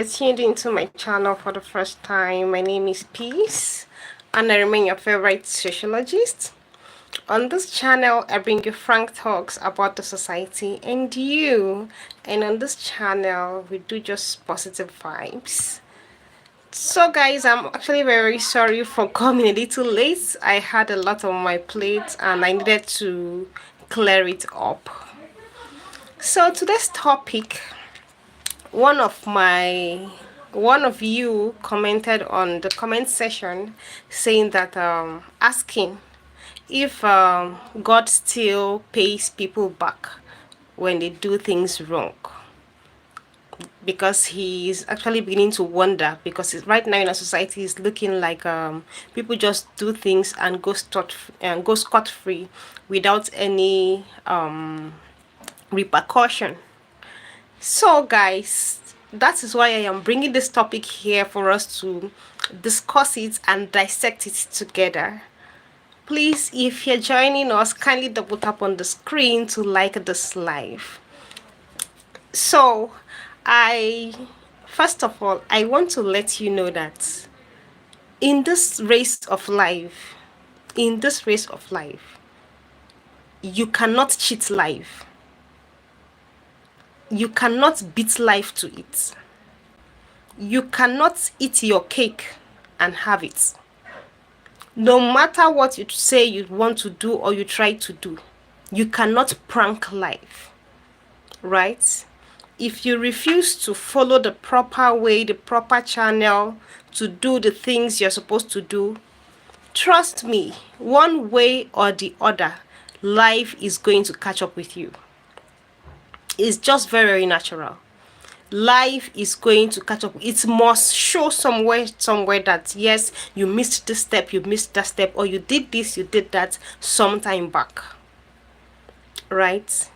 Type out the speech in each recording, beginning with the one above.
Tuned into my channel for the first time. My name is Peace, and I remain your favorite sociologist. On this channel, I bring you frank talks about the society and you. And on this channel, we do just positive vibes. So, guys, I'm actually very sorry for coming a little late. I had a lot on my plate and I needed to clear it up. So, today's topic, one of my one of you commented on the comment section saying that asking if God still pays people back when they do things wrong, because he's actually beginning to wonder, because right now in our society is looking like people just do things and go scot free without any repercussion. So, guys, that is why I am bringing this topic here for us to discuss it and dissect it together. Please, if you're joining us, kindly double tap on the screen to like this live. So, I first of all, I want to let you know that in this race of life, in this race of life, you cannot cheat life. You cannot beat life to it. You cannot eat your cake and have it. No matter what you say you want to do or you try to do, you cannot prank life, right? If you refuse to follow the proper way, the proper channel to do the things you're supposed to do, trust me, one way or the other, life is going to catch up with you. It's just very, very natural. Life is going to catch up. It must show somewhere that yes, you missed this step, you missed that step, or you did this, you did that sometime back, right?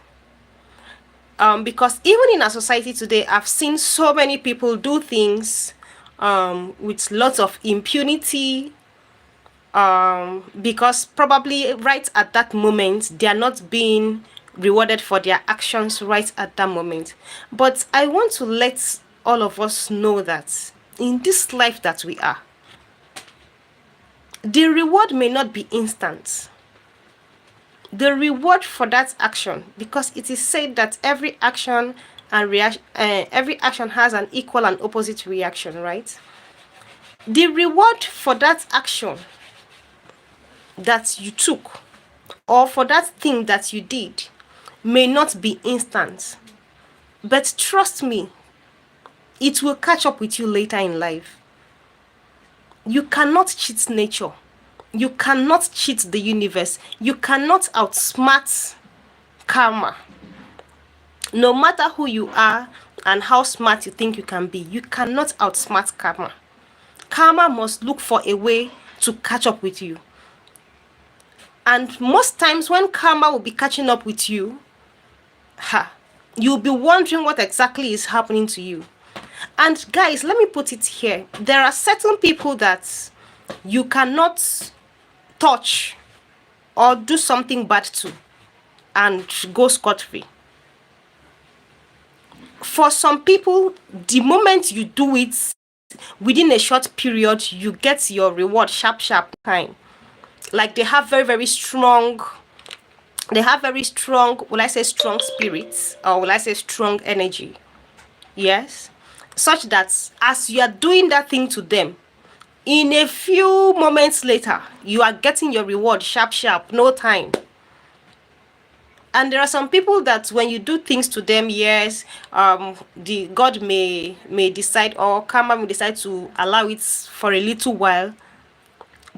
Because even in our society today, I've seen so many people do things with lots of impunity, because probably right at that moment they are not being rewarded for their actions right at that moment. But I want to let all of us know that in this life that we are, the reward may not be instant. The reward for that action, because it is said that every action and reaction, every action has an equal and opposite reaction, right? The reward for that action that you took, or for that thing that you did, may not be instant, but trust me, it will catch up with you later in life. You cannot cheat nature. You cannot cheat the universe. You cannot outsmart karma. No matter who you are and how smart you think you can be, you cannot outsmart karma. Karma must look for a way to catch up with you. And most times when karma will be catching up with you, you'll be wondering what exactly is happening to you. And guys, let me put it here. There are certain people that you cannot touch or do something bad to and go scot-free. For some people, the moment you do it, within a short period, you get your reward sharp time. Like they have very strong, will I say strong spirits, or will I say strong energy? Yes. Such that as you are doing that thing to them, in a few moments later, you are getting your reward sharp, no time. And there are some people that when you do things to them, yes, the God may decide, or karma may decide to allow it for a little while,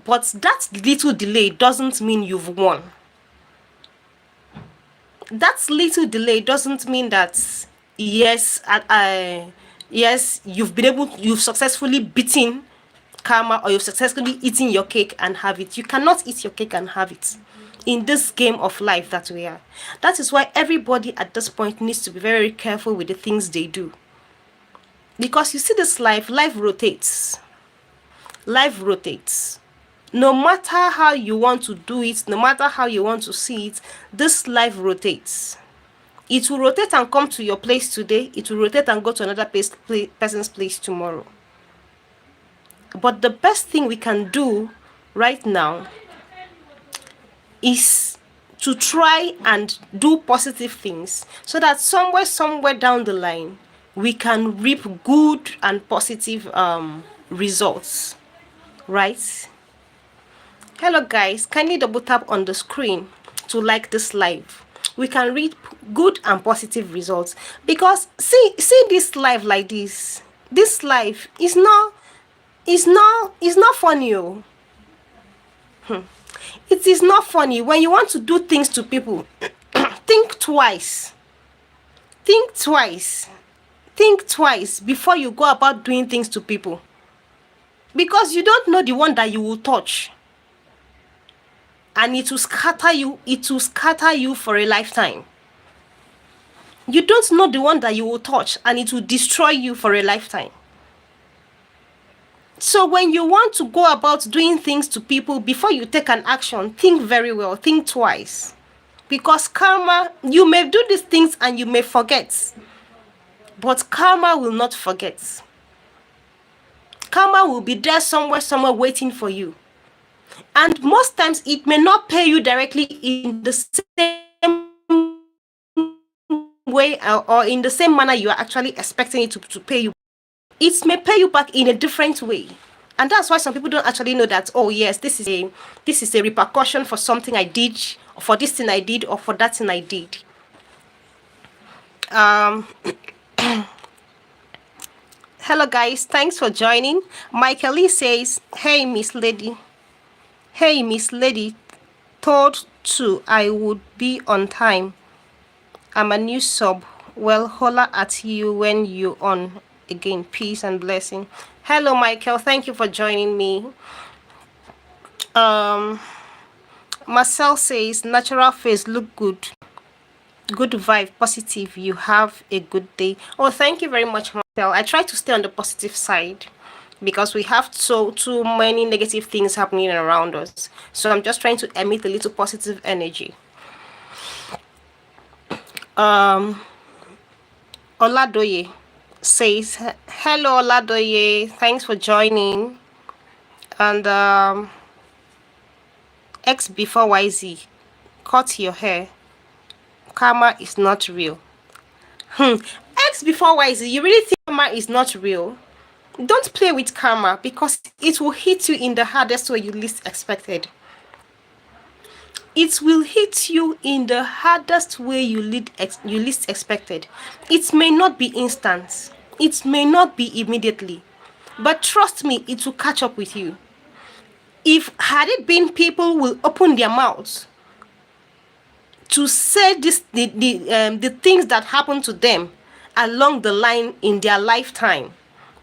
but that little delay doesn't mean you've won. That little delay doesn't mean that yes, yes, you've successfully beaten karma, or you've successfully eaten your cake and have it. You cannot eat your cake and have it in this game of life that we are. That is why everybody at this point needs to be very careful with the things they do. Because you see, this life rotates. Life rotates. No matter how you want to do it, no matter how you want to see it, this life rotates. It will rotate and come to your place today. It will rotate and go to another person's place tomorrow. But the best thing we can do right now is to try and do positive things so that somewhere down the line, we can reap good and positive results, right? Hello guys, kindly double tap on the screen to like this live. We can reap good and positive results, because see this live like this life is not funny. Oh. It is not funny. When you want to do things to people, think twice. Think twice. Think twice before you go about doing things to people, because you don't know the one that you will touch, and it will scatter you for a lifetime. You don't know the one that you will touch, and it will destroy you for a lifetime. So when you want to go about doing things to people, before you take an action, think very well, think twice. Because karma, you may do these things and you may forget, but karma will not forget. Karma will be there somewhere waiting for you. And most times it may not pay you directly in the same way or in the same manner you are actually expecting it to pay you. It may pay you back in a different way. And that's why some people don't actually know that, oh yes, this is a repercussion for something I did, or for this thing I did, or for that thing I did. Hello guys, thanks for joining. Michael Lee says, hey Miss Lady, told to I would be on time. I'm a new sub. Well, holla at you when you on. Again, peace and blessing. Hello Michael, thank you for joining me. Marcel says, natural face look good vibe, positive, you have a good day. Oh, thank you very much Marcel. I try to stay on the positive side, because we have too many negative things happening around us, so I'm just trying to emit a little positive energy. Oladoye says, hello Oladoye, thanks for joining. And X before YZ, cut your hair, karma is not real. X before YZ, you really think karma is not real? Don't play with karma, because it will hit you in the hardest way you least expected. It will hit you in the hardest way you least expected. It may not be instant. It may not be immediately. But trust me, it will catch up with you. If had it been people will open their mouths to say the things that happen to them along the line in their lifetime,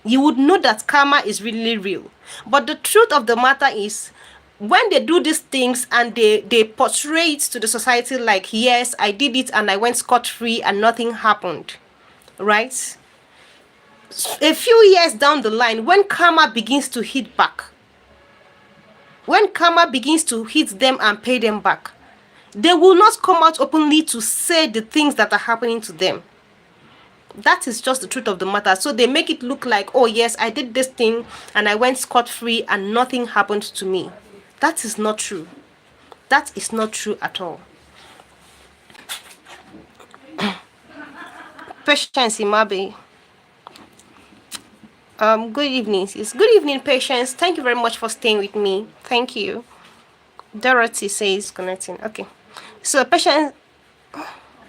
you would know that karma is really real. But the truth of the matter is, when they do these things and they portray it to the society like, yes, I did it and I went scot-free and nothing happened, right? A few years down the line, when karma begins to hit back, when karma begins to hit them and pay them back, they will not come out openly to say the things that are happening to them. That is just the truth of the matter. So they make it look like, oh yes, I did this thing and I went scot-free and nothing happened to me. That is not true. That is not true at all. Patience Imabe. Good evening. It's good evening, Patience. Thank you very much for staying with me. Thank you. Dorothy says connecting. Okay. So Patience.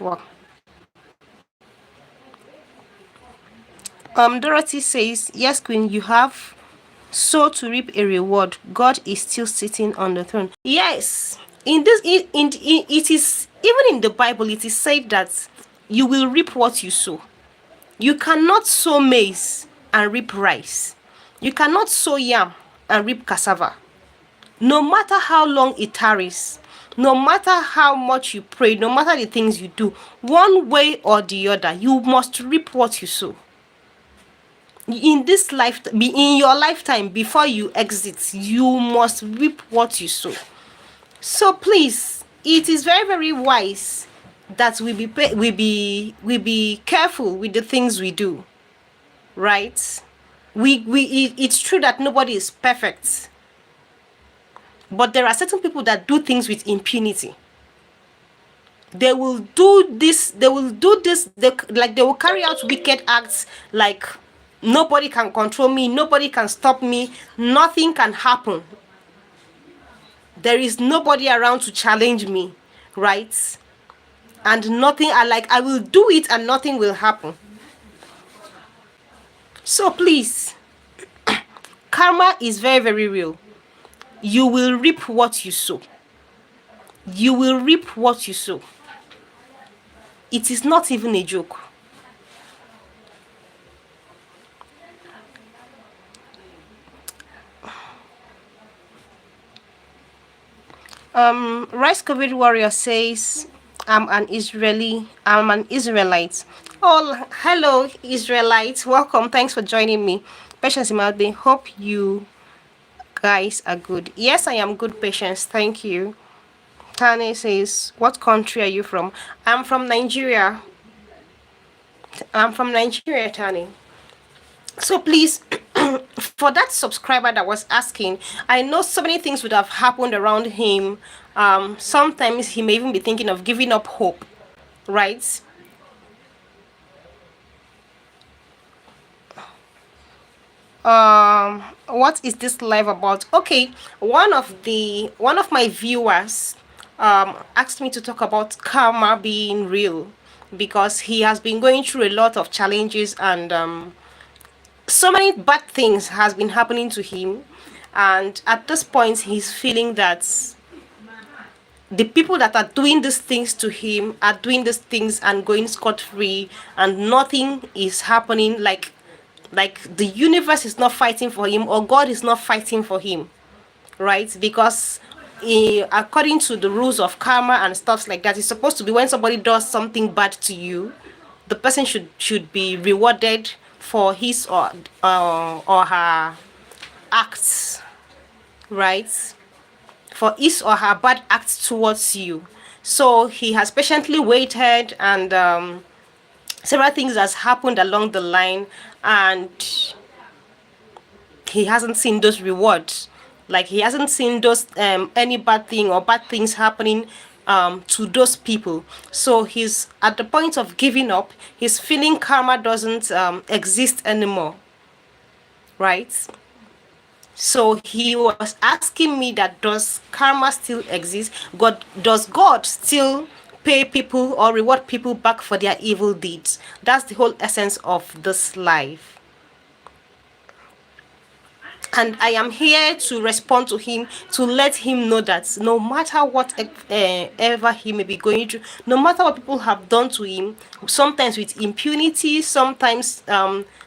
Wow. Dorothy says, yes, Queen, you have so to reap a reward. God is still sitting on the throne. Yes. It is, even in the Bible, it is said that you will reap what you sow. You cannot sow maize and reap rice. You cannot sow yam and reap cassava. No matter how long it tarries, no matter how much you pray, no matter the things you do, one way or the other, you must reap what you sow. In this life, in your lifetime, before you exit, you must reap what you sow. So please, it is very, very wise that we be careful with the things we do, right? It's true that nobody is perfect, but there are certain people that do things with impunity. They will carry out wicked acts, like nobody can control me, nobody can stop me, nothing can happen, there is nobody around to challenge me, right? And nothing, I will do it and nothing will happen. So please, karma is very, very real. You will reap what you sow. You will reap what you sow. It is not even a joke. Rice COVID Warrior says, I'm an Israelite. Oh, hello, Israelites. Welcome. Thanks for joining me. Patience Imalde. Hope you guys are good. Yes, I am good, Patience. Thank you. Tane says, what country are you from? I'm from Nigeria. Tani. So please, for that subscriber that was asking, I know so many things would have happened around him. Sometimes he may even be thinking of giving up hope, right? What is this live about? Okay, one of my viewers asked me to talk about karma being real, because he has been going through a lot of challenges, and so many bad things has been happening to him, and at this point he's feeling that the people that are doing these things to him are doing these things and going scot-free, and nothing is happening, like the universe is not fighting for him, or God is not fighting for him, right? Because according to the rules of karma and stuff like that, it's supposed to be when somebody does something bad to you, the person should be rewarded for his or her acts, right? For his or her bad acts towards you. So he has patiently waited, and several things has happened along the line, and he hasn't seen those rewards. Like, he hasn't seen those any bad thing or bad things happening to those people. So he's at the point of giving up. He's feeling karma doesn't exist anymore, right? So he was asking me that, does karma still exist? Does God still pay people or reward people back for their evil deeds? That's the whole essence of this life. And I am here to respond to him, to let him know that no matter what ever he may be going through, no matter what people have done to him, sometimes with impunity, sometimes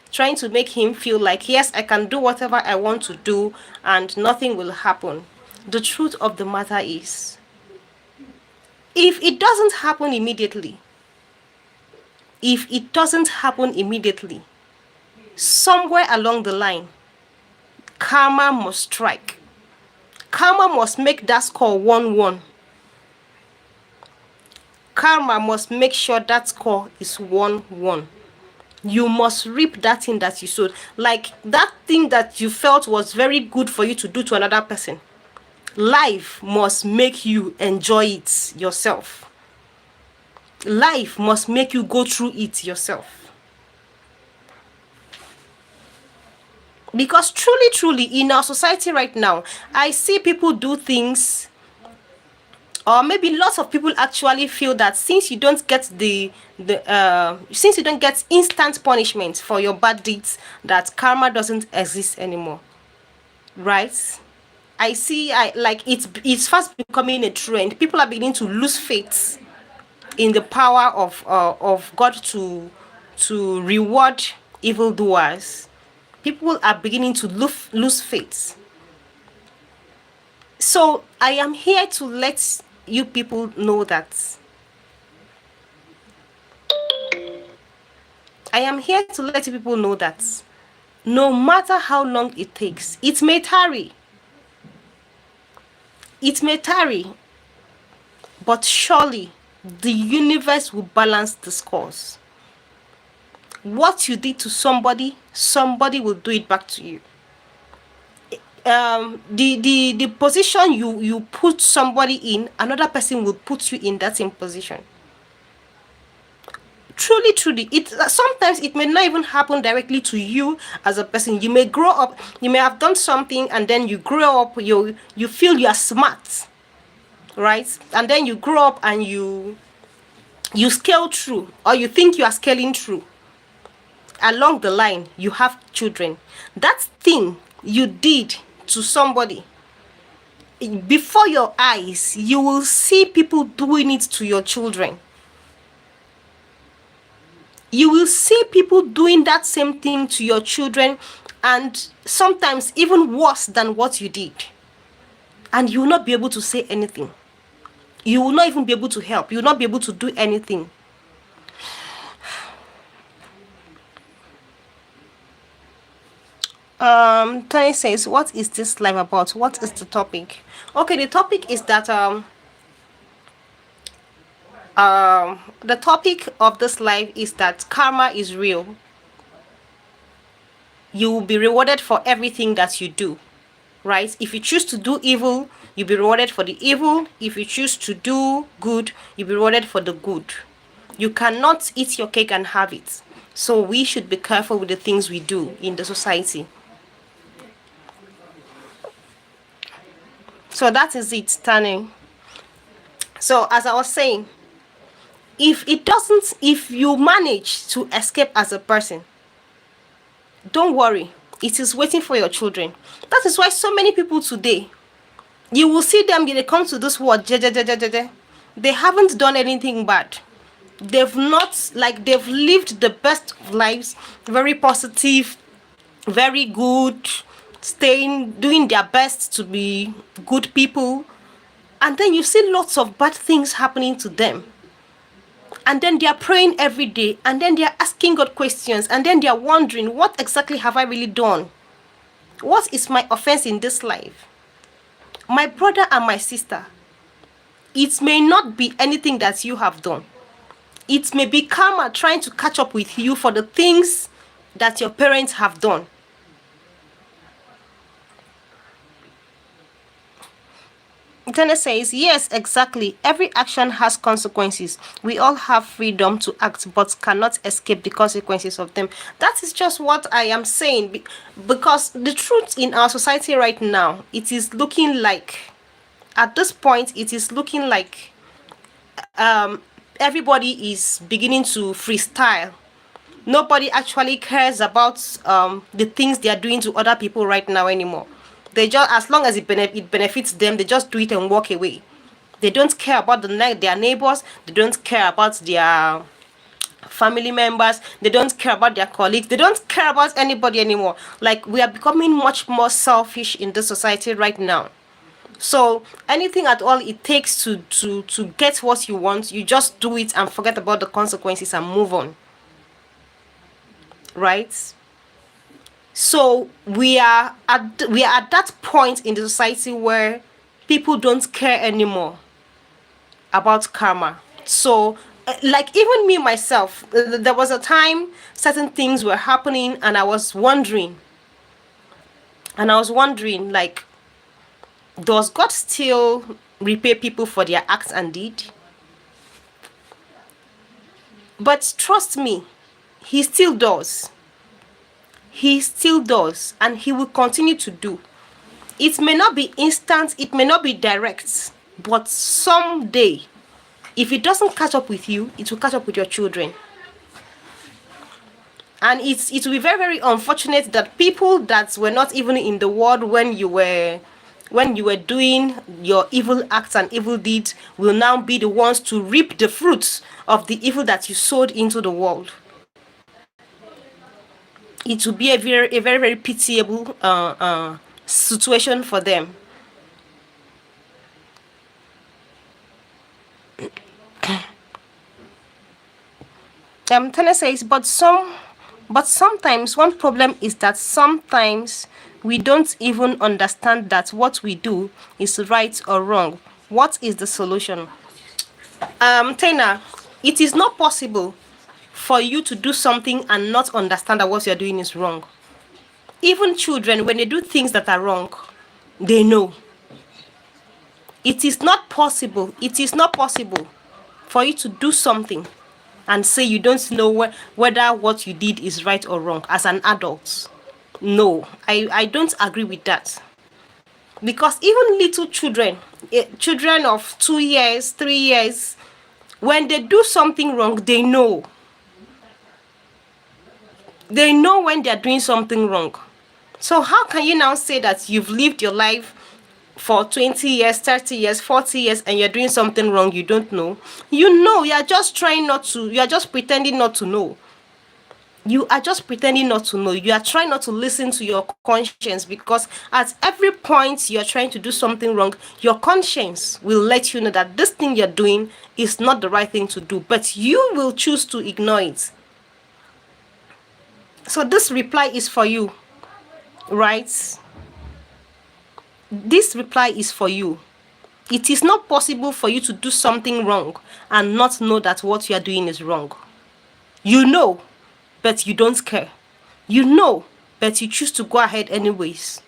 trying to make him feel like, yes, I can do whatever I want to do and nothing will happen. The truth of the matter is, if it doesn't happen immediately, somewhere along the line, karma must strike. Karma must make that score 1-1. Karma must make sure that score is 1-1. You must reap that thing that you sowed. Like that thing that you felt was very good for you to do to another person. Life must make you enjoy it yourself. Life must make you go through it yourself. Because truly, in our society right now, I see people do things, or maybe lots of people actually feel that since you don't get since you don't get instant punishment for your bad deeds, that karma doesn't exist anymore, right? It's fast becoming a trend. People are beginning to lose faith in the power of God to reward evildoers. People are beginning to lose faith. So I am here to let you people know that. I am here to let you people know that no matter how long it takes, it may tarry. It may tarry, but surely the universe will balance the scores. What you did to somebody, somebody will do it back to you. The position you put somebody in, another person will put you in that same position. Truly, it sometimes it may not even happen directly to you as a person. You may grow up, you may have done something, and then you grow up, you feel you are smart, right? And then you grow up and you scale through, or you think you are scaling through. Along the line, you have children. That thing you did to somebody, before your eyes, you will see people doing it to your children. You will see people doing that same thing to your children, and sometimes even worse than what you did. And you will not be able to say anything. You will not even be able to help. You will not be able to do anything. Tony says, what is this live about? What is the topic? Okay, the topic is that the topic of this live is that karma is real. You will be rewarded for everything that you do, right? If you choose to do evil, you'll be rewarded for the evil. If you choose to do good, you'll be rewarded for the good. You cannot eat your cake and have it. So we should be careful with the things we do in the society. So that is it, Tani. So as I was saying, if you manage to escape as a person, don't worry, it is waiting for your children. That is why so many people today, you will see them, they come to this world, they haven't done anything bad. They've not, like, they've lived the best of lives, very positive, very good, doing their best to be good people. And then you see lots of bad things happening to them. And then they are praying every day, and then they are asking God questions, and then they are wondering, what exactly have I really done? What is my offense in this life? My brother and my sister, it may not be anything that you have done. It may be karma trying to catch up with you for the things that your parents have done. Internet says, yes, exactly. Every action has consequences. We all have freedom to act, but cannot escape the consequences of them. That is just what I am saying. Because the truth in our society right now, it is looking like, at this point, it is looking like everybody is beginning to freestyle. Nobody actually cares about the things they are doing to other people right now anymore. They just, as long as it benefits them, they just do it and walk away. They don't care about their neighbors. They don't care about their family members. They don't care about their colleagues. They don't care about anybody anymore. Like, we are becoming much more selfish in the society right now. So anything at all it takes to get what you want, you just do it and forget about the consequences and move on. Right? So we are at that point in the society where people don't care anymore about karma. So like, even me myself, there was a time certain things were happening, and I was wondering, like, does God still repay people for their acts and deed? But trust me, he still does. He still does, and he will continue to do. It may not be instant, it may not be direct, but someday, if it doesn't catch up with you, it will catch up with your children. And it will be very, very unfortunate that people that were not even in the world when you were doing your evil acts and evil deeds will now be the ones to reap the fruits of the evil that you sowed into the world. It will be a very, very pitiable situation for them. Tana says, but sometimes one problem is that sometimes we don't even understand that what we do is right or wrong. What is the solution? Taina, it is not possible for you to do something and not understand that what you're doing is wrong. Even children, when they do things that are wrong, they know. It is not possible. It is not possible for you to do something and say you don't know whether what you did is right or wrong as an adult. No, I don't agree with that. Because even little children, children of 2 years, 3 years, when they do something wrong, they know. They know when they're doing something wrong. So how can you now say that you've lived your life for 20 years, 30 years, 40 years, and you're doing something wrong you don't know? You know, you're just trying not to, you're just pretending not to know. You are just pretending not to know. You are trying not to listen to your conscience, because at every point you're trying to do something wrong, your conscience will let you know that this thing you're doing is not the right thing to do, but you will choose to ignore it. So this reply is for you, right? This reply is for you. It is not possible for you to do something wrong and not know that what you are doing is wrong. You know, but you don't care. You know, but you choose to go ahead anyways.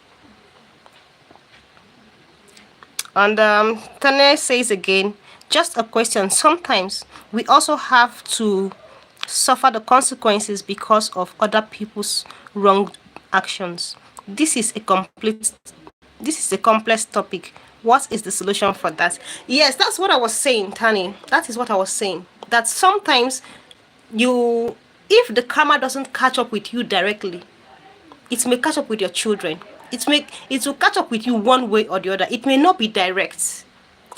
And Tane says again, just a question. Sometimes we also have to suffer the consequences because of other people's wrong actions. This is a complete this is a complex topic. What is the solution for that? Yes, that's what I was saying, Tani. That is what I was saying. That sometimes you, if the karma doesn't catch up with you directly, it may catch up with your children. It will catch up with you one way or the other. It may not be direct.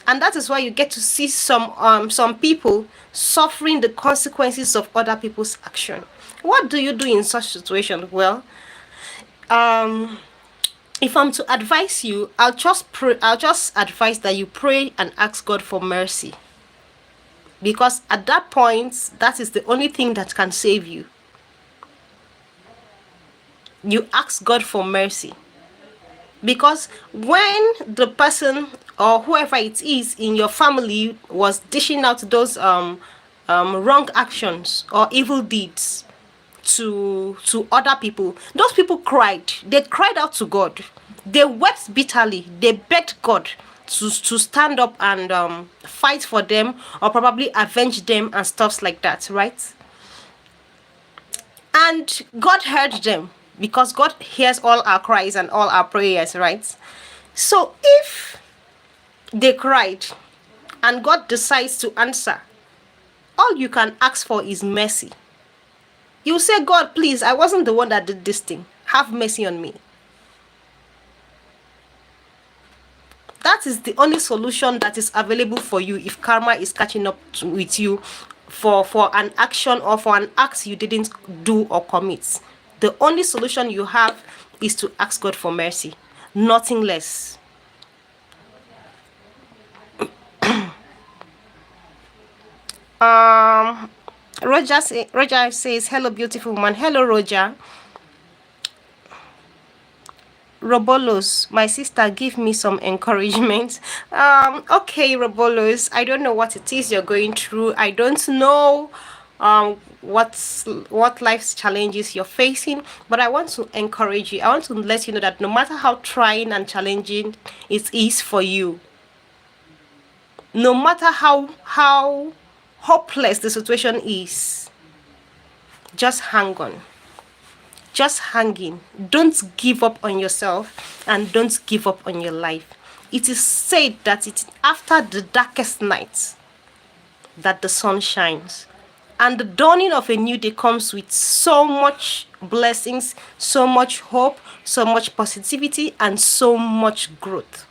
And that is why you get to see some people suffering the consequences of other people's action. What do you do in such situation? Well, um if I'm to advise you, I'll just advise that you pray and ask God for mercy. Because at that point, that is the only thing that can save you. You ask God for mercy. Because when the person or whoever it is in your family was dishing out those wrong actions or evil deeds to other people, those people cried. They cried out to God. They wept bitterly. They begged God to stand up and fight for them, or probably avenge them and stuffs like that, right? And God heard them, because God hears all our cries and all our prayers, right? So if they cried and God decides to answer, all you can ask for is mercy. You say, God, please, I wasn't the one that did this thing. Have mercy on me. That is the only solution that is available for you if karma is catching up with you for an action or for an act you didn't do or commit. The only solution you have is to ask God for mercy, nothing less. um Roger says, hello beautiful man. Hello Roger. Robolos, my sister, give me some encouragement. Okay, Robolos, I don't know what it is you're going through. I don't know what life's challenges you're facing, but I want to encourage you. I want to let you know that no matter how trying and challenging it is for you, no matter how hopeless the situation is, just hang on. Just hang in. Don't give up on yourself, and don't give up on your life. It is said that it's after the darkest night that the sun shines. And the dawning of a new day comes with so much blessings, so much hope, so much positivity, and so much growth.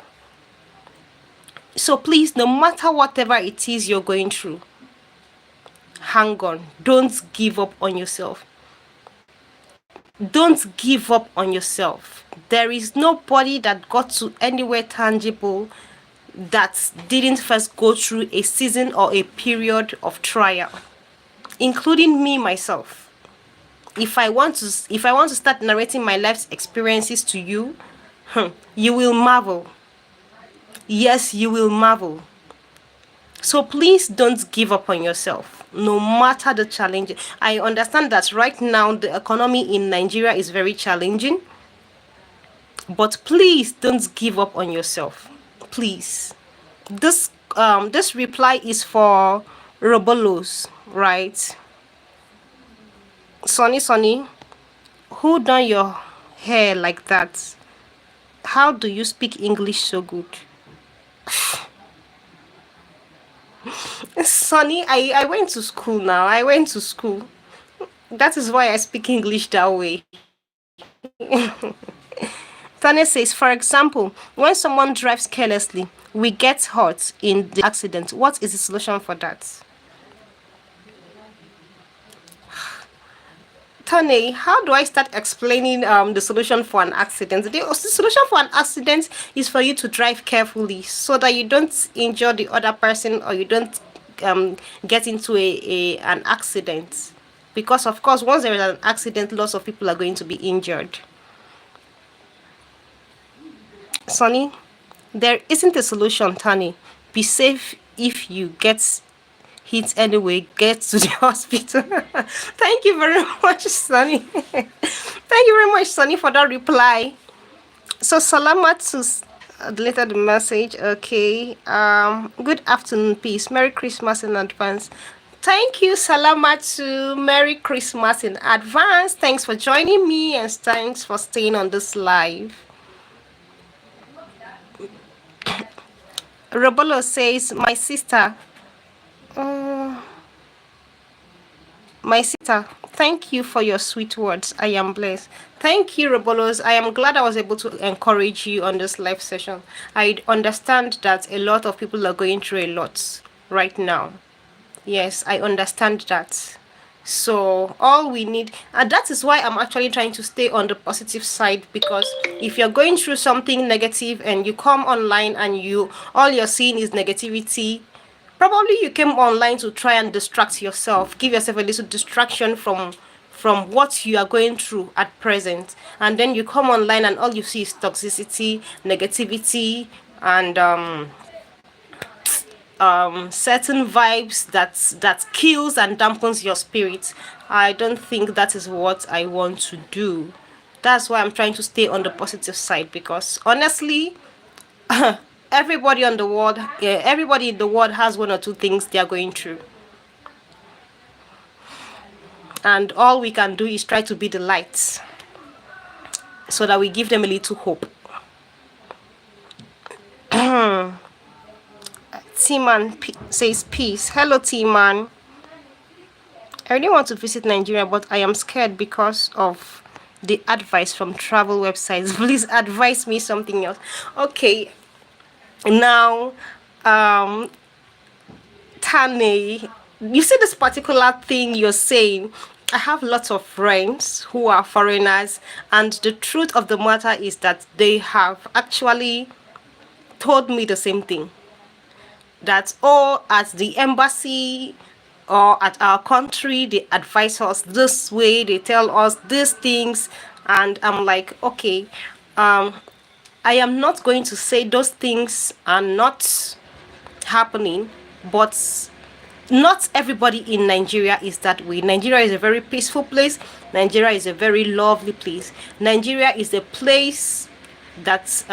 So please, no matter whatever it is you're going through, hang on. Don't give up on yourself. Don't give up on yourself. There is nobody that got to anywhere tangible that didn't first go through a season or a period of trial, including me myself. If I want to start narrating my life's experiences to you, you will marvel. Yes, you will marvel. So please don't give up on yourself, no matter the challenge. I understand that right now the economy in Nigeria is very challenging, but please don't give up on yourself. Please. This reply is for Robolos, right? Sonny, who done your hair like that? How do you speak English so good? Sonny, I went to school now. I went to school. That is why I speak English that way. Tanya says, for example, when someone drives carelessly, we get hurt in the accident. What is the solution for that? Tony, how do I start explaining the solution for an accident? The solution for an accident is for you to drive carefully so that you don't injure the other person or you don't get into an accident. Because of course, once there is an accident, lots of people are going to be injured. Sonny, there isn't a solution, Tony. Be safe if you get hit anyway, get to the hospital. Thank you very much, Sonny. Thank you very much, Sonny, for that reply. So Salamat to deleted the message. Okay. Good afternoon, peace. Merry Christmas in advance. Thank you, Salamat to Merry Christmas in advance. Thanks for joining me and thanks for staying on this live. Robolo says, my sister, thank you for your sweet words. I am blessed. Thank you, Robolos. I am glad I was able to encourage you on this live session. I understand that a lot of people are going through a lot right now. Yes, I understand that. So all we need, and that is why I'm actually trying to stay on the positive side, because if you're going through something negative and you come online and all you're seeing is negativity, probably you came online to try and distract yourself, give yourself a little distraction from what you are going through at present, and then you come online and all you see is toxicity, negativity, and certain vibes that kills and dampens your spirit. I don't think that is what I want to do. That's why I'm trying to stay on the positive side, because honestly, everybody on the world, everybody in the world has one or two things they are going through, and all we can do is try to be the light so that we give them a little hope. T-Man says peace. Hello, T-Man. I really want to visit Nigeria, but I am scared because of the advice from travel websites. Please advise me something else. Okay. Now, Tane, you see this particular thing you're saying. I have lots of friends who are foreigners, and the truth of the matter is that they have actually told me the same thing. That at the embassy or at our country, they advise us this way, they tell us these things, and I'm like, okay, I am not going to say those things are not happening, but not everybody in Nigeria is that way. Nigeria is a very peaceful place. Nigeria is a very lovely place. Nigeria is a place that's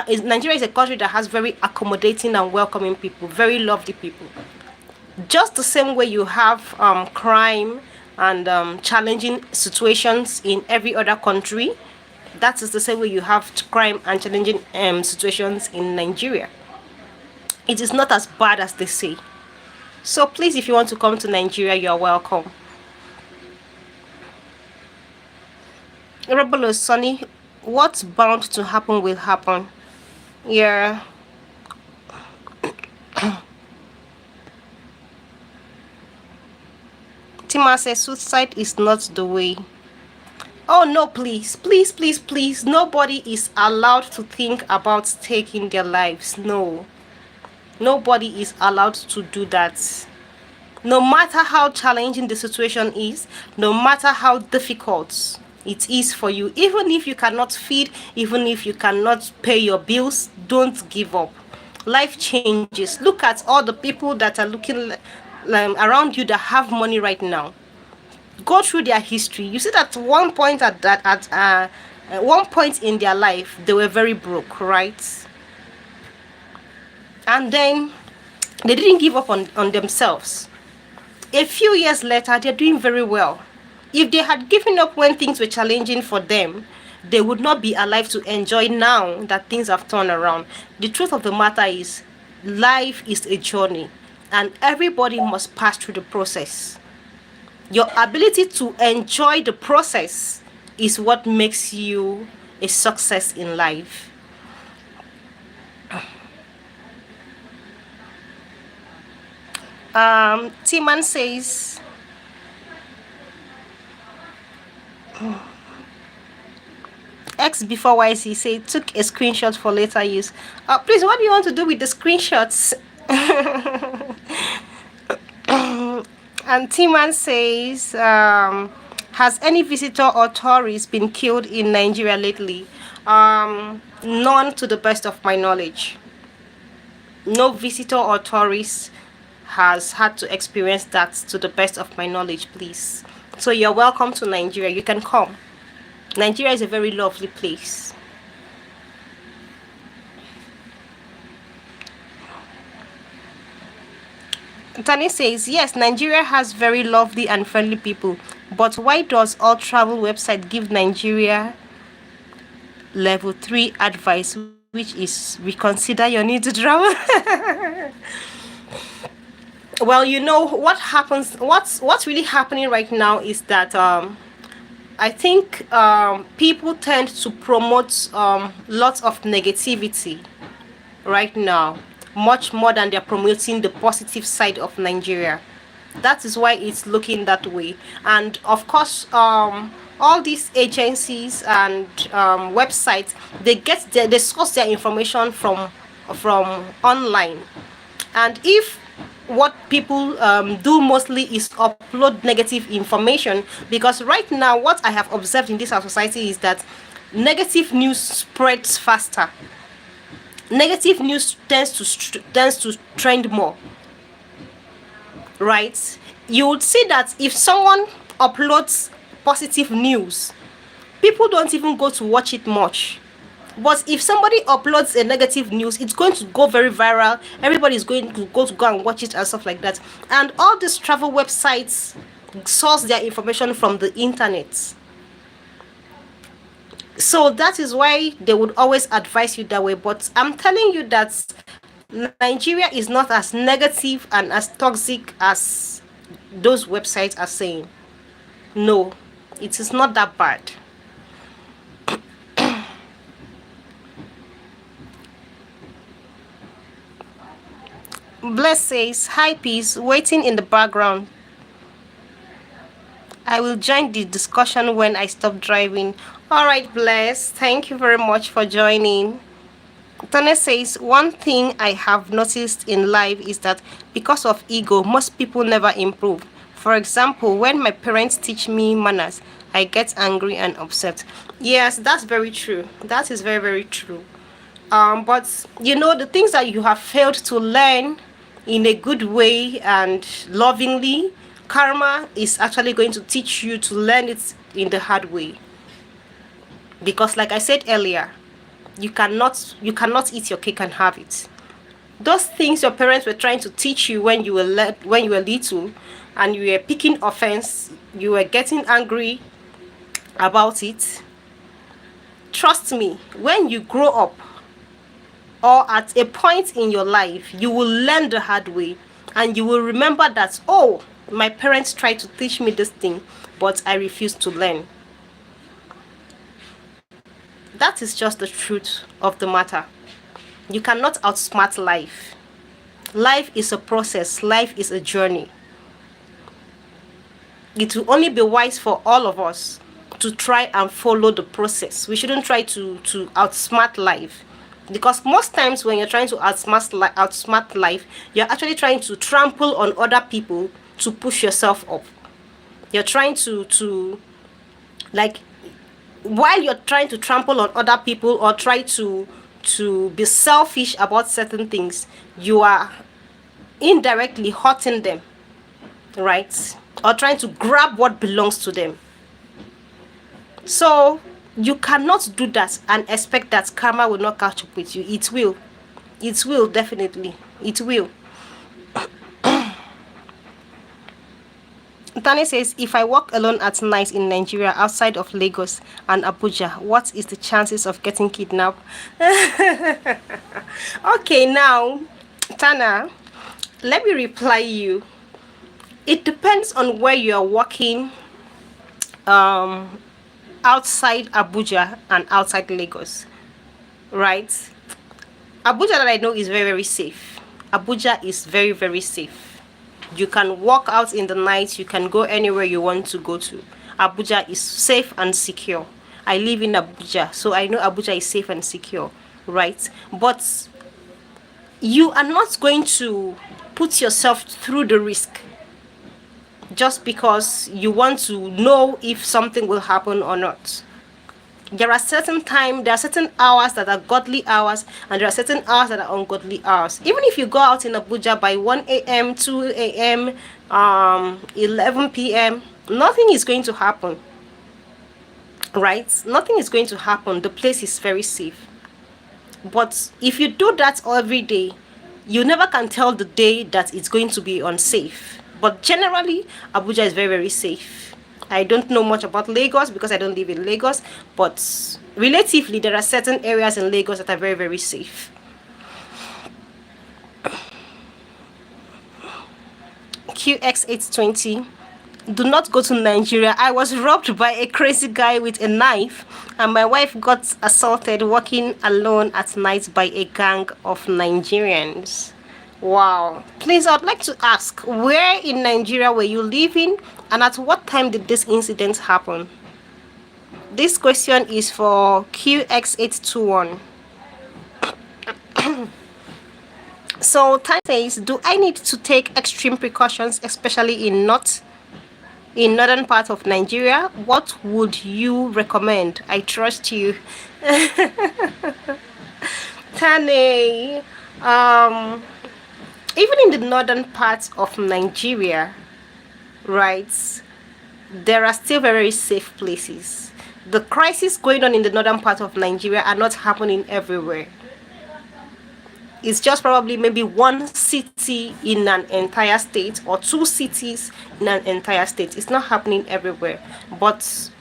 Nigeria is a country that has very accommodating and welcoming people, very lovely people. Just the same way you have crime and challenging situations in every other country, that is the same way you have crime and challenging situations in Nigeria. It is not as bad as they say. So please, if you want to come to Nigeria, you are welcome. Rebel Sonny, what's bound to happen will happen. Yeah. Tima says suicide is not the way. Oh no, please, please, please, please. Nobody is allowed to think about taking their lives. No. Nobody is allowed to do that. No matter how challenging the situation is, no matter how difficult it is for you, even if you cannot feed, even if you cannot pay your bills, don't give up. Life changes. Look at all the people that are looking around you that have money right now. Go through their history. You see that one point at one point in their life they were very broke, right? And then they didn't give up on themselves. A few years later, they're doing very well. If they had given up when things were challenging for them, they would not be alive to enjoy now that things have turned around. The truth of the matter is, life is a journey, and everybody must pass through the process. Your ability to enjoy the process is what makes you a success in life. Timan says, X before YC say took a screenshot for later use. Please, what do you want to do with the screenshots? And Timan says, has any visitor or tourist been killed in Nigeria lately? None to the best of my knowledge. No visitor or tourist has had to experience that to the best of my knowledge, please. So you're welcome to Nigeria. You can come. Nigeria is a very lovely place. Tani says, yes, Nigeria has very lovely and friendly people. But why does all travel website give Nigeria level 3 advice, which is reconsider your need to travel? Well, you know what happens, what's really happening right now is that I think people tend to promote lots of negativity right now, much more than they're promoting the positive side of Nigeria. That is why it's looking that way. And of course, all these agencies and websites, they source their information from online. And if what people do mostly is upload negative information, because right now what I have observed in this our society is that negative news spreads faster. Negative news tends to trend more, right? You would see that if someone uploads positive news, people don't even go to watch it much. But if somebody uploads a negative news, it's going to go very viral. Everybody is going to go and watch it and stuff like that. And all these travel websites source their information from the internet. So that is why they would always advise you that way. But I'm telling you that Nigeria is not as negative and as toxic as those websites are saying. No, it is not that bad. Bless says, hi peace, waiting in the background. I will join the discussion when I stop driving. Alright, Bless, thank you very much for joining. Tone says, one thing I have noticed in life is that because of ego, most people never improve. For example, when my parents teach me manners, I get angry and upset. Yes, that's very true. That is very, very true. But you know, the things that you have failed to learn in a good way and lovingly, karma is actually going to teach you to learn it in the hard way. Because like I said earlier, you cannot eat your cake and have it. Those things your parents were trying to teach you when you were little, and you were picking offense, you were getting angry about it. Trust me, when you grow up, or at a point in your life, you will learn the hard way, and you will remember that, oh, my parents tried to teach me this thing, but I refused to learn. That is just the truth of the matter. You cannot outsmart life. Life is a process. Life is a journey. It will only be wise for all of us to try and follow the process. We shouldn't try to outsmart life. Because most times when you're trying to outsmart life, you're actually trying to trample on other people to push yourself up. You're trying to like, while you're trying to trample on other people or try to to be selfish about certain things, you are indirectly hurting them, right? Or trying to grab what belongs to them. So you cannot do that and expect that karma will not catch up with you. It will. It will, definitely. It will. Tani says, if I walk alone at night in Nigeria outside of Lagos and Abuja, what is the chances of getting kidnapped? Okay, now, Tana, let me reply you. It depends on where you are walking outside Abuja and outside Lagos, right? Abuja that I know is very, very safe. Abuja is very, very safe. You can walk out in the night, you can go anywhere you want to go to. Abuja is safe and secure. I live in Abuja, so I know Abuja is safe and secure, right? But you are not going to put yourself through the risk just because you want to know if something will happen or not. There are certain hours that are godly hours, and there are certain hours that are ungodly hours. Even if you go out in Abuja by 1 a.m., 2 a.m., 11 p.m., nothing is going to happen, right? Nothing is going to happen. The place is very safe. But if you do that every day, you never can tell the day that it's going to be unsafe. But generally, Abuja is very, very safe. I don't know much about Lagos because I don't live in Lagos, but relatively, there are certain areas in Lagos that are very, very safe. QX820. Do not go to Nigeria. I was robbed by a crazy guy with a knife, and my wife got assaulted walking alone at night by a gang of Nigerians. Wow. Please, I'd like to ask, where in Nigeria were you living, and at what time did this incident happen? This question is for QX821. So, Time says, do I need to take extreme precautions, especially in northern part of Nigeria? What would you recommend? I trust you. Tane, even in the northern parts of Nigeria, right, there are still very safe places. The crises going on in the northern part of Nigeria are not happening everywhere. It's just probably maybe one city in an entire state or two cities in an entire state. It's not happening everywhere. But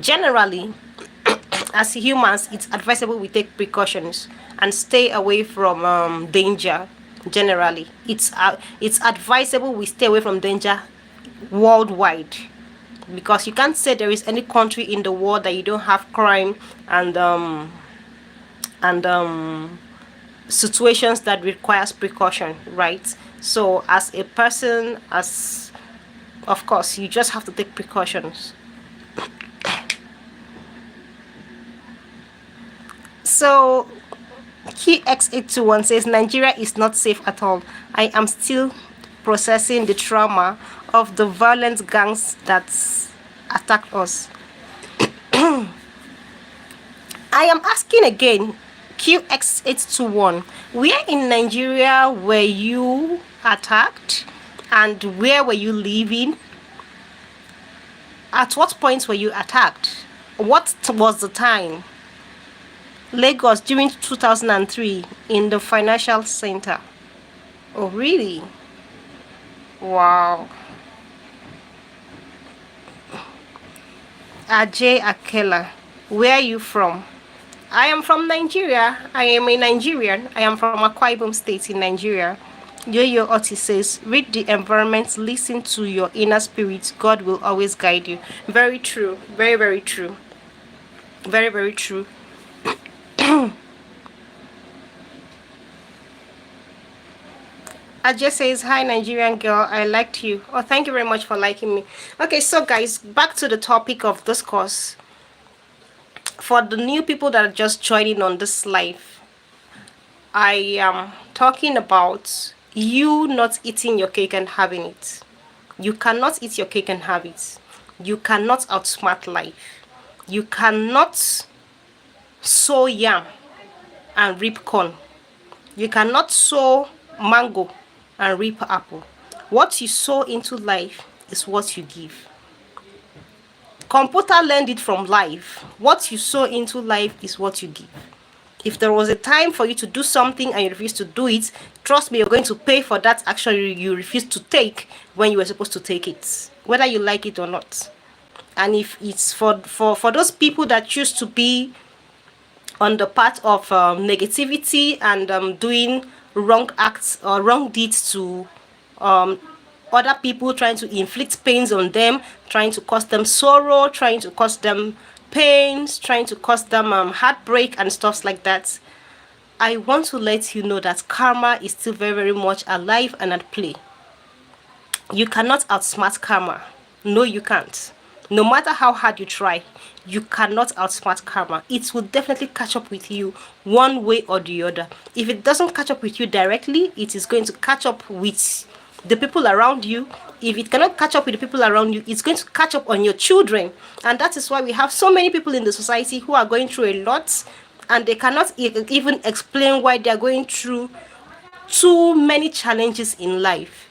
generally, as humans, it's advisable we take precautions and stay away from danger. Generally, it's advisable we stay away from danger worldwide, because you can't say there is any country in the world that you don't have crime and situations that requires precaution, right? So as a person, of course, you just have to take precautions. So QX821 says Nigeria is not safe at all. I am still processing the trauma of the violent gangs that attacked us. I am asking again, QX821, where in Nigeria were you attacked, and where were you living? At what point were you attacked? What was the time? Lagos during 2003 in the financial center. Oh, really? Wow. Ajay Akela, where are you from? I am from Nigeria. I am a Nigerian. I am from Akwa Ibom State in Nigeria. Yo-Yo Oti says, read the environment, listen to your inner spirit. God will always guide you. Very true. Very, very true. Very, very true. Ajay says, hi Nigerian girl, I liked you. Oh, thank you very much for liking me. Okay, so guys, back to the topic of this course. For the new people that are just joining on this live, I am talking about you not eating your cake and having it. You cannot eat your cake and have it. You cannot outsmart life. You cannot sow yam and reap corn. You cannot sow mango and reap apple. What you sow into life is what you give. Computer learned it from life. What you sow into life is what you give. If there was a time for you to do something and you refuse to do it, trust me, you're going to pay for that action you refuse to take when you were supposed to take it, whether you like it or not. And if it's for those people that choose to be on the path of negativity and doing wrong acts or wrong deeds to um, other people, trying to inflict pains on them, trying to cause them sorrow, trying to cause them pains, trying to cause them heartbreak and stuff like that, I want to let you know that karma is still very, very much alive and at play. You cannot outsmart karma. No, you can't. No matter how hard you try, you cannot outsmart karma. It will definitely catch up with you one way or the other. If it doesn't catch up with you directly, it is going to catch up with the people around you. If it cannot catch up with the people around you, it's going to catch up on your children. And that is why we have so many people in the society who are going through a lot, and they cannot even explain why they are going through too many challenges in life.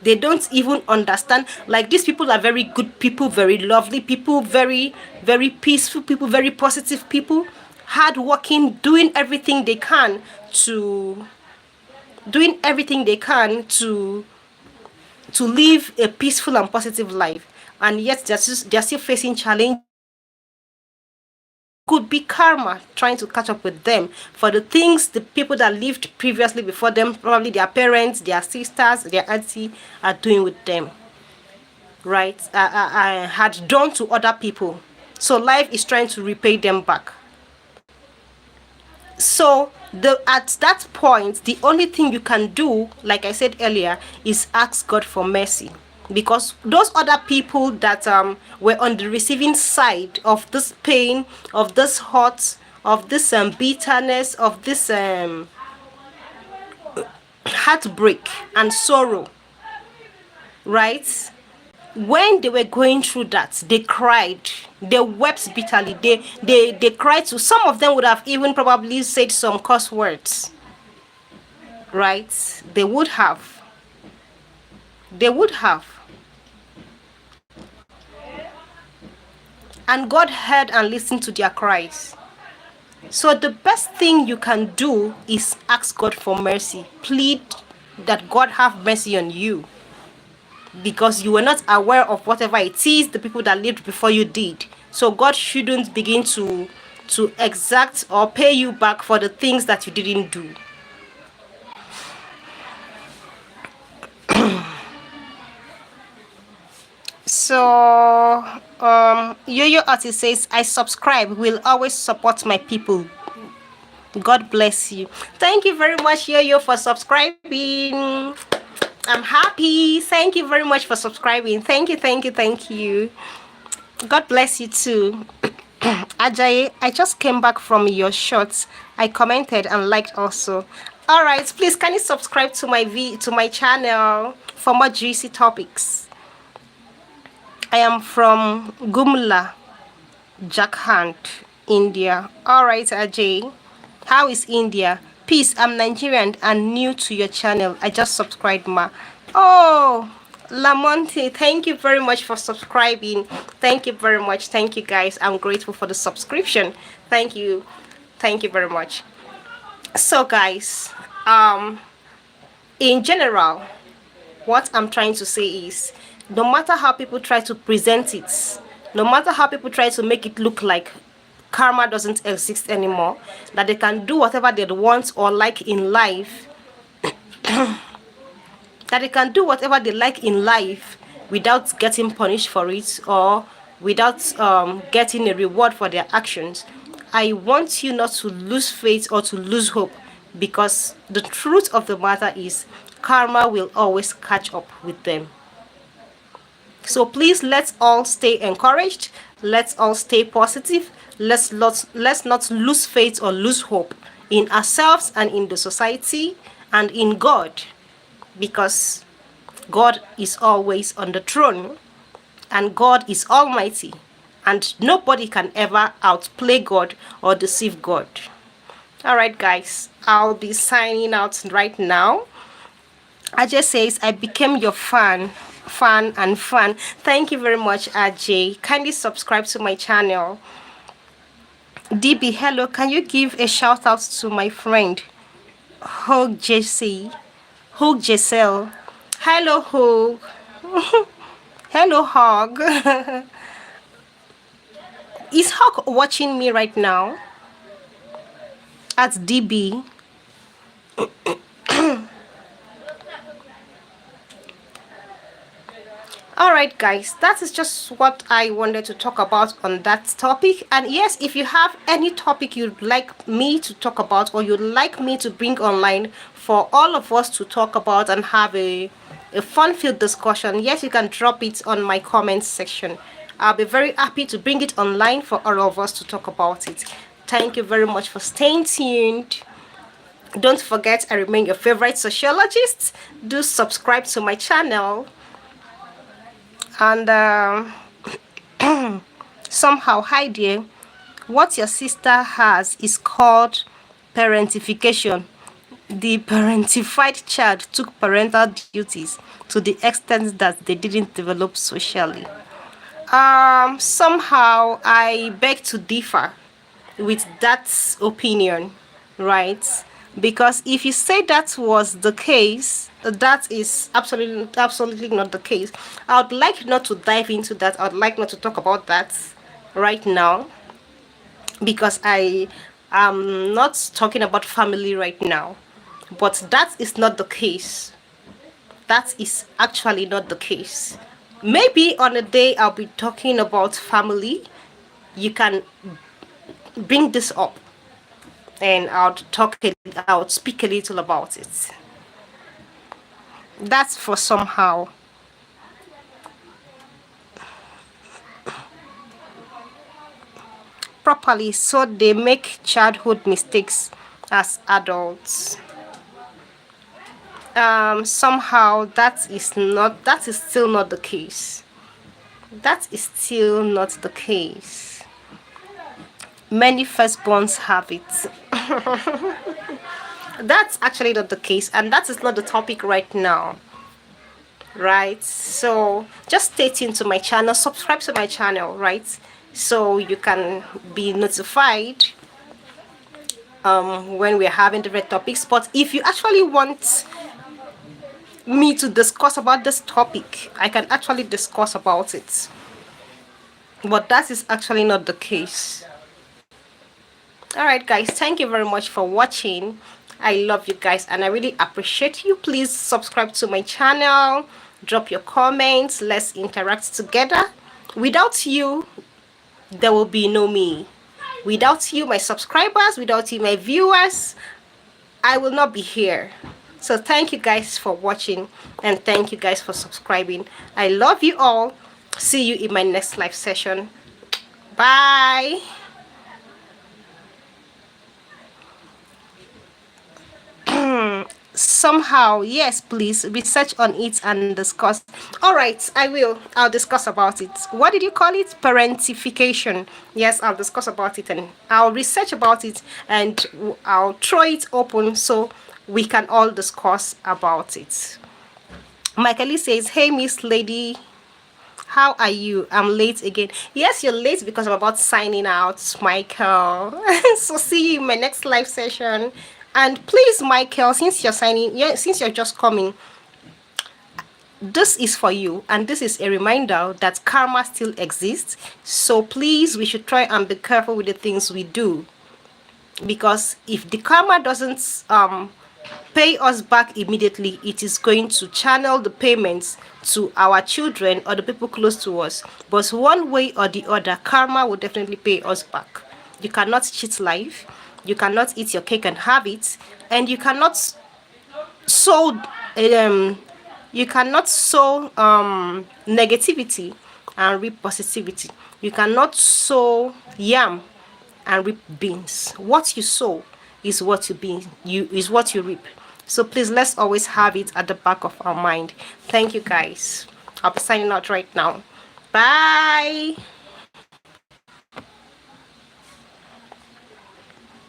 They don't even understand. Like, these people are very good people, very lovely people, very, very peaceful people, very positive people, hardworking, doing everything they can to live a peaceful and positive life. And yet they're still facing challenges. Could be karma trying to catch up with them for the things the people that lived previously before them, probably their parents, their sisters, their auntie, are doing with them, right? Had done to other people. So life is trying to repay them back. So at that point, the only thing you can do, like I said earlier, is ask God for mercy. Because those other people that were on the receiving side of this pain, of this hurt, of this bitterness, of this heartbreak and sorrow, right? When they were going through that, they cried, they wept bitterly, they cried to, some of them would have even probably said some curse words, right? They would have. And God heard and listened to their cries. So the best thing you can do is ask God for mercy. Plead that God have mercy on you, because you were not aware of whatever it is the people that lived before you did. So God shouldn't begin to exact or pay you back for the things that you didn't do. So Yo-Yo Artist says, I subscribe, will always support my people. God bless you. Thank you very much, Yo-Yo, for subscribing. I'm happy. Thank you very much for subscribing. Thank you. God bless you too. Ajayi, I just came back from your shots. I commented and liked also. All right, please can you subscribe to my channel for more juicy topics. I am from Gumla, Jharkhand, India. All right, Ajay. How is India? Peace. I'm Nigerian and new to your channel. I just subscribed, ma. Oh, Lamonte, thank you very much for subscribing. Thank you very much. Thank you, guys. I'm grateful for the subscription. Thank you very much. So, guys, in general, what I'm trying to say is, no matter how people try to present it, no matter how people try to make it look like karma doesn't exist anymore, that they can do whatever they want or like in life, that they can do whatever they like in life without getting punished for it or without getting a reward for their actions, I want you not to lose faith or to lose hope, because the truth of the matter is karma will always catch up with them. So please, let's all stay encouraged. Let's all stay positive. Let's not lose faith or lose hope in ourselves and in the society and in God, because God is always on the throne and God is almighty and nobody can ever outplay God or deceive God. All right, guys, I'll be signing out right now. Ajay says, I became your fan. Thank you very much, Ajay. Kindly subscribe to my channel. DB, hello, can you give a shout out to my friend Hug JC? Hug Giselle. Hello, Hug. Hello, Hug. Is Hug watching me right now? At DB. Alright, guys, that is just what I wanted to talk about on that topic. And yes, if you have any topic you'd like me to talk about, or you'd like me to bring online for all of us to talk about and have a fun-filled discussion, yes, you can drop it on my comments section. I'll be very happy to bring it online for all of us to talk about it. Thank you very much for staying tuned. Don't forget, I remain your favorite sociologist. Do subscribe to my channel. And somehow, hi dear, what your sister has is called parentification. The parentified child took parental duties to the extent that they didn't develop socially. Somehow I beg to differ with that opinion, right? Because if you say that was the case, that is absolutely not the case. I would like not to dive into that. I would like not to talk about that right now, because I am not talking about family right now. But that is not the case. That is actually not the case. Maybe on a day I'll be talking about family, you can bring this up and I'll speak a little about it. That's for somehow. Properly, so they make childhood mistakes as adults. Somehow that is still not the case. That is still not the case. Many firstborns have it. That's actually not the case, and that is not the topic right now, right? So just stay tuned to my channel, subscribe to my channel, right? So you can be notified when we're having different topics. But if you actually want me to discuss about this topic, I can actually discuss about it, but that is actually not the case. All right, guys, thank you very much for watching. I love you guys and I really appreciate you. Please subscribe to my channel, drop your comments, let's interact together. Without you, there will be no me. Without you, my subscribers, without you, my viewers, I will not be here. So thank you guys for watching, and thank you guys for subscribing. I love you all. See you in my next live session. Bye. Somehow, yes, please research on it and discuss. All right, I'll discuss about it. What did you call it? Parentification. Yes, I'll discuss about it and I'll research about it, and I'll throw it open so we can all discuss about it. Michael says, hey Miss Lady, how are you? I'm late again. Yes, you're late because I'm about signing out, Michael. So see you in my next live session. And please, Michael, since you're just coming, this is for you, and this is a reminder that karma still exists. So please, we should try and be careful with the things we do, because if the karma doesn't pay us back immediately, it is going to channel the payments to our children or the people close to us. But one way or the other, karma will definitely pay us back. You cannot cheat life, you cannot eat your cake and have it, and you cannot sow negativity and reap positivity. You cannot sow yam and reap beans. What you sow is what you reap. So please, let's always have it at the back of our mind. Thank you guys. I'll be signing out right now. Bye.